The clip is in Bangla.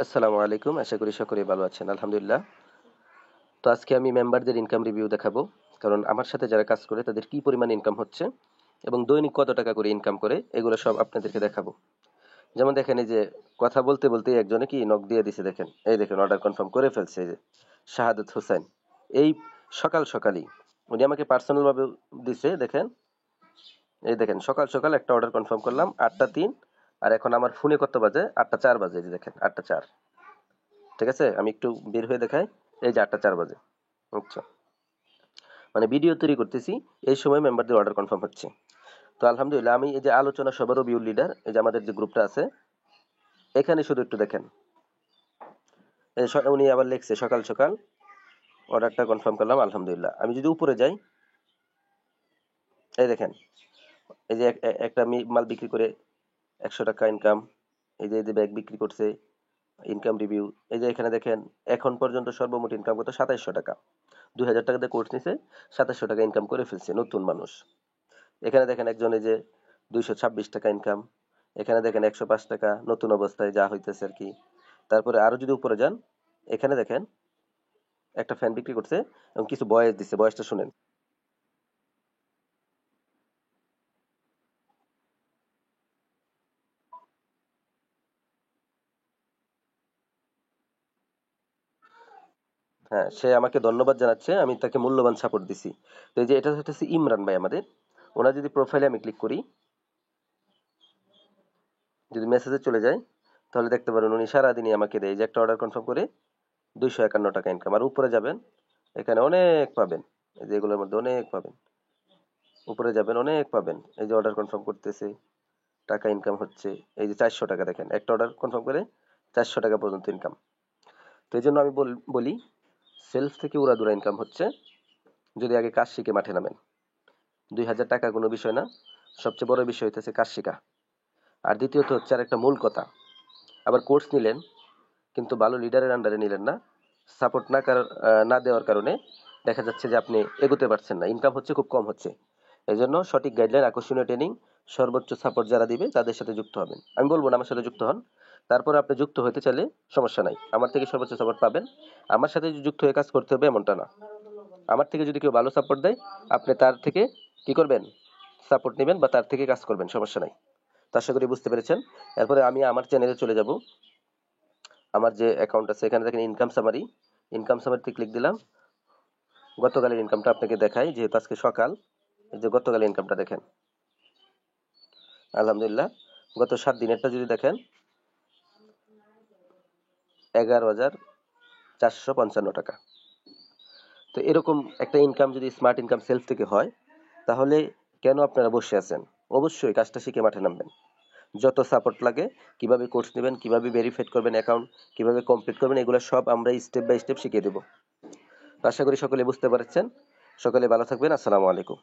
আসসালামু আলাইকুম। আশা করি সকলেই ভালো আছেন। আলহামদুলিল্লাহ। তো আজকে আমি মেম্বারদের ইনকাম রিভিউ দেখাবো। কারণ আমার সাথে যারা কাজ করে তাদের কি পরিমাণ ইনকাম হচ্ছে এবং দৈনিক কত টাকা করে ইনকাম করে এগুলো সব আপনাদেরকে দেখাবো। যেমন দেখেন এই যে কথা বলতে বলতেই একজনে কি নক দিয়ে দিছে দেখেন। এই দেখেন অর্ডার কনফার্ম করে ফেলছে এই যে শাহাদাত হোসেন। এই সকাল সকালই উনি আমাকে পার্সোনাল ভাবে দিছে দেখেন। এই দেখেন সকাল সকাল একটা অর্ডার কনফার্ম করলাম 8টা 3 আর এখন আমার ফোনে কত বাজে 8টা 4 বাজে এই যে দেখেন 8টা 4। ঠিক আছে আমি একটু বের হয়ে দেখাই। এই যে 8টা 4 বাজে। আচ্ছা মানে ভিডিও তৈরি করতেছি এই সময় মেম্বারদের অর্ডার কনফার্ম হচ্ছে। তো আলহামদুলিল্লাহ আমি এই যে আলোচনা সভারও ভিউ লিডার এই যে আমাদের যে গ্রুপটা আছে এখানে শুধু একটু দেখেন। উনি আবার লিখছে সকাল সকাল অর্ডারটা কনফার্ম করলাম আলহামদুলিল্লাহ। আমি যদি উপরে যাই এই দেখেন এই যে একটা মাল বিক্রি করে 100 টাকা ইনকাম। এই যে ব্যাগ বিক্রি করছে ইনকাম রিভিউ। এই যে এখানে দেখেন এখন পর্যন্ত সর্বমোট ইনকাম কত 2700 টাকা। 2000 টাকা দিয়ে কোর্স নিছে 2700 টাকা ইনকাম করে ফেলছে নতুন মানুষ। এখানে দেখেন একজনে যে 226 টাকা ইনকাম। এখানে দেখেন 105 টাকা নতুন অবস্থায় যা হইতেছে আর কি। তারপরে আরো যদি উপরে যান এখানে দেখেন একটা ফ্যান বিক্রি করছে এবং কিছু বয়স দিচ্ছে বয়সটা শুনেন। হ্যাঁ সে আমাকে ধন্যবাদ জানাচ্ছে আমি তাকে মূল্যবান সাপোর্ট দিছি। তো এই যে এটা হচ্ছে ইমরান ভাই আমাদের। ওনার যদি প্রোফাইলে আমি ক্লিক করি যদি মেসেজে চলে যায় তাহলে দেখতে পারেন উনি সারাদিনই আমাকে দেয় এই যে একটা অর্ডার কনফার্ম করে 251 টাকা ইনকাম। আর উপরে যাবেন এখানে অনেক পাবেন। এই যে এগুলোর মধ্যে অনেক পাবেন। উপরে যাবেন অনেক পাবেন। এই যে অর্ডার কনফার্ম করতেছে টাকা ইনকাম হচ্ছে। এই যে 400 টাকা দেখেন একটা অর্ডার কনফার্ম করে 400 টাকা পর্যন্ত ইনকাম। তো এই জন্য আমি বলি সেলস থেকে উড়াদুরা ইনকাম হচ্ছে যদি আগে কাজ শিখে মাঠে নামেন। 2000 টাকা কোনো বিষয় না। সবচেয়ে বড় বিষয় হইতেছে কাজ শেখা। আর দ্বিতীয়ত হচ্ছে আর একটা মূল কথা আবার কোর্স নিলেন কিন্তু ভালো লিডারের আন্ডারে নিলেন না। সাপোর্ট না দেওয়ার কারণে দেখা যাচ্ছে যে আপনি এগোতে পারছেন না। ইনকাম হচ্ছে খুব কম হচ্ছে। এজন্য সঠিক গাইডলাইন আকর্ষণীয় ট্রেনিং সর্বোচ্চ সাপোর্ট যারা দিবে তাদের সাথে যুক্ত হবেন। আমি বলবো না আমার সাথে যুক্ত হন। তারপর আপনি যুক্ত হতে চাইলে সমস্যা নাই। আমার থেকে সর্বোচ্চ সাপোর্ট পাবেন। আমার সাথে যে যুক্ত হয়ে কাজ করতে হবে এমনটা না। আমার থেকে যদি কেউ ভালো সাপোর্ট দেয় আপনি তার থেকে কি করবেন সাপোর্ট নেবেন বা তার থেকে কাজ করবেন সমস্যা নাই। তো আশা করি বুঝতে পেরেছেন। এরপরে আমি আমার চ্যানেলে চলে যাব। আমার যে অ্যাকাউন্ট আছে এখানে দেখেন ইনকাম সামারি। ইনকাম সামারিতে ক্লিক দিলাম। গতকালের ইনকামটা আপনাকে দেখাই যেহেতু আজকে সকাল। এই যে গতকালের ইনকামটা দেখেন আলহামদুলিল্লাহ। গত 7 দিনেরটা যদি দেখেন 11,455 টাকা। তো এরকম একটা ইনকাম যদি স্মার্ট ইনকাম সেলফ থেকে হয় তাহলে কেন আপনারা বসে আছেন? অবশ্যই কাজটা শিখে মাঠে নামবেন। যত সাপোর্ট লাগে কিভাবে কোর্স নেবেন কিভাবে ভেরিফাইড করবেন অ্যাকাউন্ট কিভাবে কমপ্লিট করবেন এগুলো সব আমরা স্টেপ বাই স্টেপ শিখিয়ে দেবো। আশা করি সকলে বুঝতে পারছেন। সকলে ভালো থাকবেন। আসসালামু আলাইকুম।